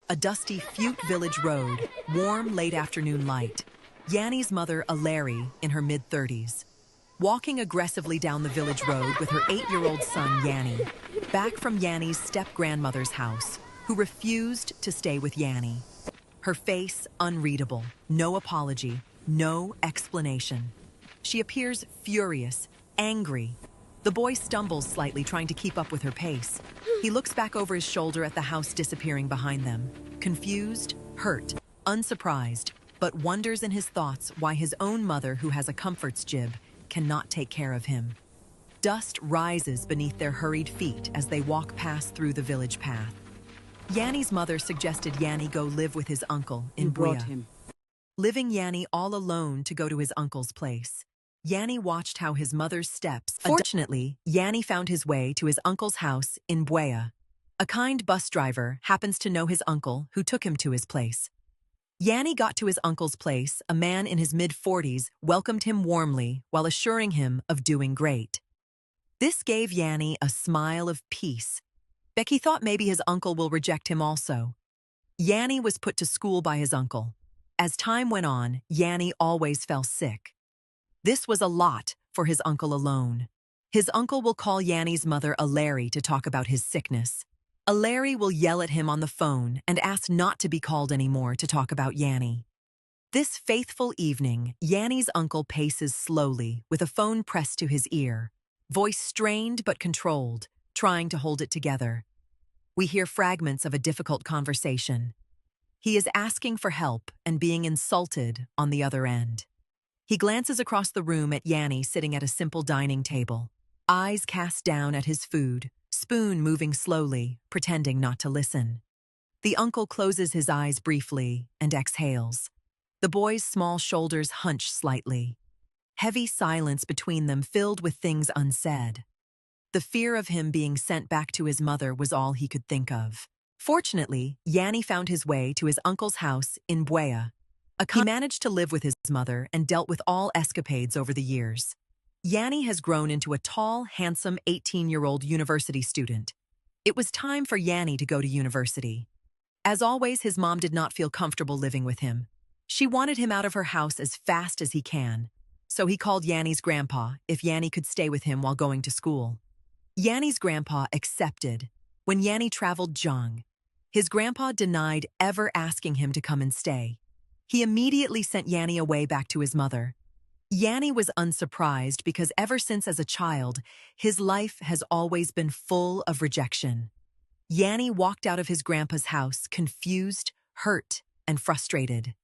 A dusty Fute village road, warm late afternoon light. Yanni's mother, Larry, in her mid-30s, walking aggressively down the village road with her 8-year-old son, Yanni, back from Yanni's step-grandmother's house, who refused to stay with Yanni. Her face unreadable, no apology, no explanation. She appears furious, angry. The boy stumbles slightly, trying to keep up with her pace. He looks back over his shoulder at the house disappearing behind them, confused, hurt, unsurprised, but wonders in his thoughts why his own mother, who has a comforts jib, cannot take care of him. Dust rises beneath their hurried feet as they walk past through the village path. Yanni's mother suggested Yanni go live with his uncle in Buea. Leaving Yanni all alone to go to his uncle's place. Yanni watched how his mother's steps. Fortunately, Yanni found his way to his uncle's house in Buea. A kind bus driver happens to know his uncle, who took him to his place. Yanni got to his uncle's place. A man in his mid-40s welcomed him warmly while assuring him of doing great. This gave Yanni a smile of peace. Becky thought maybe his uncle will reject him also. Yanni was put to school by his uncle. As time went on, Yanni always fell sick. This was a lot for his uncle alone. His uncle will call Yanni's mother, Larry, to talk about his sickness. Larry will yell at him on the phone and ask not to be called anymore to talk about Yanni. This faithful evening, Yanni's uncle paces slowly with a phone pressed to his ear, voice strained but controlled, trying to hold it together. We hear fragments of a difficult conversation. He is asking for help and being insulted on the other end. He glances across the room at Yanni sitting at a simple dining table, eyes cast down at his food, spoon moving slowly, pretending not to listen. The uncle closes his eyes briefly and exhales. The boy's small shoulders hunch slightly. Heavy silence between them filled with things unsaid. The fear of him being sent back to his mother was all he could think of. Fortunately, Yanni found his way to his uncle's house in Buea. He managed to live with his mother and dealt with all escapades over the years. Yanni has grown into a tall, handsome 18-year-old university student. It was time for Yanni to go to university. As always, his mom did not feel comfortable living with him. She wanted him out of her house as fast as he can. So he called Yanni's grandpa if Yanni could stay with him while going to school. Yanni's grandpa accepted. When Yanni traveled Zhang, his grandpa denied ever asking him to come and stay. He immediately sent Yanni away back to his mother. Yanni was unsurprised because ever since as a child, his life has always been full of rejection. Yanni walked out of his grandpa's house confused, hurt, and frustrated,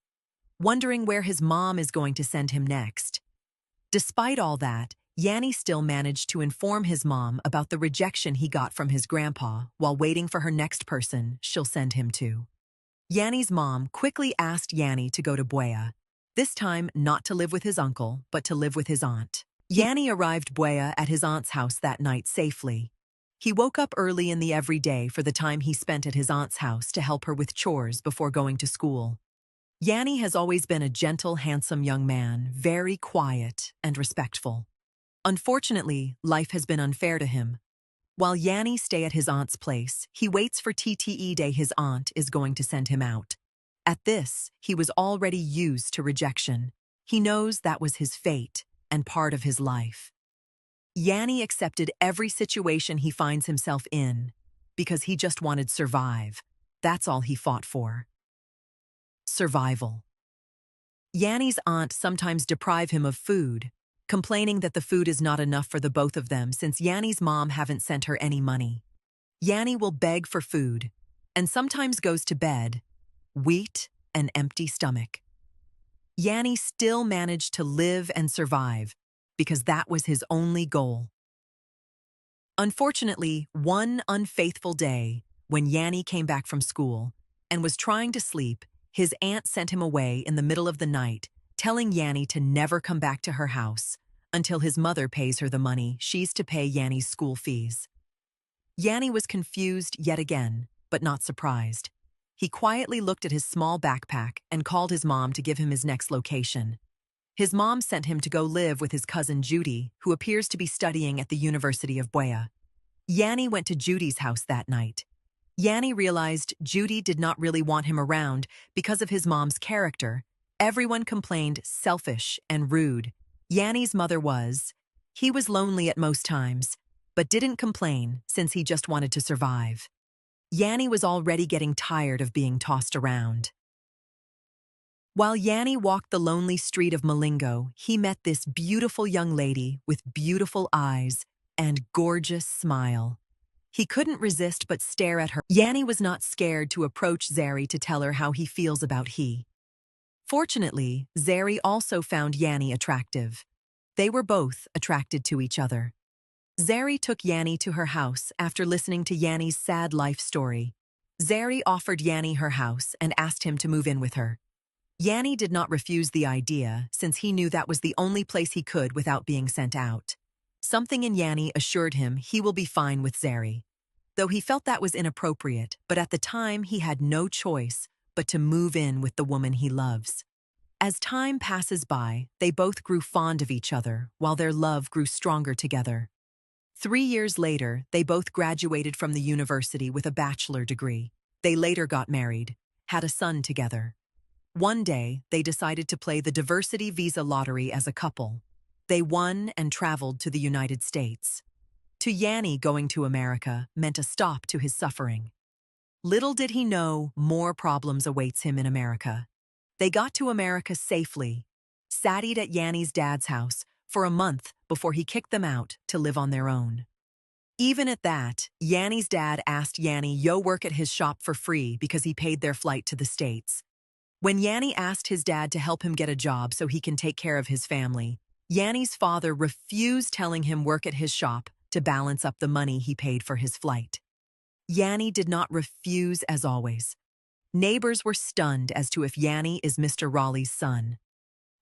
wondering where his mom is going to send him next. Despite all that, Yanni still managed to inform his mom about the rejection he got from his grandpa while waiting for her next person she'll send him to. Yanni's mom quickly asked Yanni to go to Buea, this time not to live with his uncle, but to live with his aunt. Yanni arrived Buea at his aunt's house that night safely. He woke up early in the everyday for the time he spent at his aunt's house to help her with chores before going to school. Yanni has always been a gentle, handsome young man, very quiet and respectful. Unfortunately, life has been unfair to him. While Yanni stays at his aunt's place, he waits for TTE day his aunt is going to send him out. At this, he was already used to rejection. He knows that was his fate and part of his life. Yanni accepted every situation he finds himself in because he just wanted to survive. That's all he fought for. Survival. Yanni's aunt sometimes deprives him of food, complaining that the food is not enough for the both of them since Yanni's mom haven't sent her any money. Yanni will beg for food, and sometimes goes to bed, weak and empty stomach. Yanni still managed to live and survive because that was his only goal. Unfortunately, one unfaithful day, when Yanni came back from school and was trying to sleep, his aunt sent him away in the middle of the night, telling Yanni to never come back to her house until his mother pays her the money she's to pay Yanni's school fees. Yanni was confused yet again, but not surprised. He quietly looked at his small backpack and called his mom to give him his next location. His mom sent him to go live with his cousin Judy, who appears to be studying at the University of Buea. Yanni went to Judy's house that night. Yanni realized Judy did not really want him around because of his mom's character. Everyone complained selfish and rude. Yanni's mother was. He was lonely at most times, but didn't complain since he just wanted to survive. Yanni was already getting tired of being tossed around. While Yanni walked the lonely street of Malingo, he met this beautiful young lady with beautiful eyes and gorgeous smile. He couldn't resist but stare at her. Yanni was not scared to approach Zari to tell her how he feels about he. Fortunately, Zari also found Yanni attractive. They were both attracted to each other. Zari took Yanni to her house after listening to Yanni's sad life story. Zari offered Yanni her house and asked him to move in with her. Yanni did not refuse the idea since he knew that was the only place he could without being sent out. Something in Yanni assured him he will be fine with Zari. Though he felt that was inappropriate, but at the time he had no choice but to move in with the woman he loves. As time passes by, they both grew fond of each other while their love grew stronger together. 3 years later, they both graduated from the university with a bachelor degree. They later got married, had a son together. One day, they decided to play the diversity visa lottery as a couple. They won and traveled to the United States. To Yanni, going to America meant a stop to his suffering. Little did he know more problems awaits him in America. They got to America safely, sat at Yanni's dad's house for a month before he kicked them out to live on their own. Even at that, Yanni's dad asked Yanni to work at his shop for free because he paid their flight to the States. When Yanni asked his dad to help him get a job so he can take care of his family, Yanni's father refused, telling him work at his shop to balance up the money he paid for his flight. Yanni did not refuse as always. Neighbors were stunned as to if Yanni is Mr. Raleigh's son.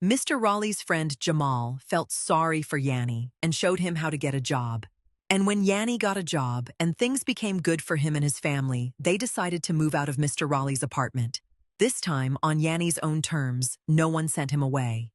Mr. Raleigh's friend Jamal felt sorry for Yanni and showed him how to get a job. And when Yanni got a job and things became good for him and his family, they decided to move out of Mr. Raleigh's apartment. This time on Yanni's own terms, no one sent him away.